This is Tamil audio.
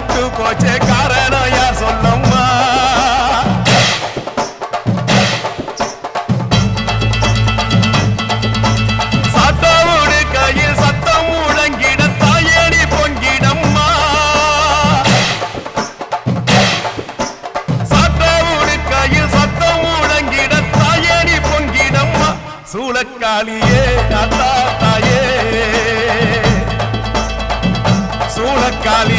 பட்டு போச்சே காரணம் யார் சொல்லம்மா சட்டவுடு கையில் சத்தம் முழங்கிட தாயணி பொங்கிடம்மா சட்டவுடு கையில் சத்தம் முழங்கிட தாயணி பொங்கிடம்மா சூளக்காளியே அத்தா தாயே சூளக்காளி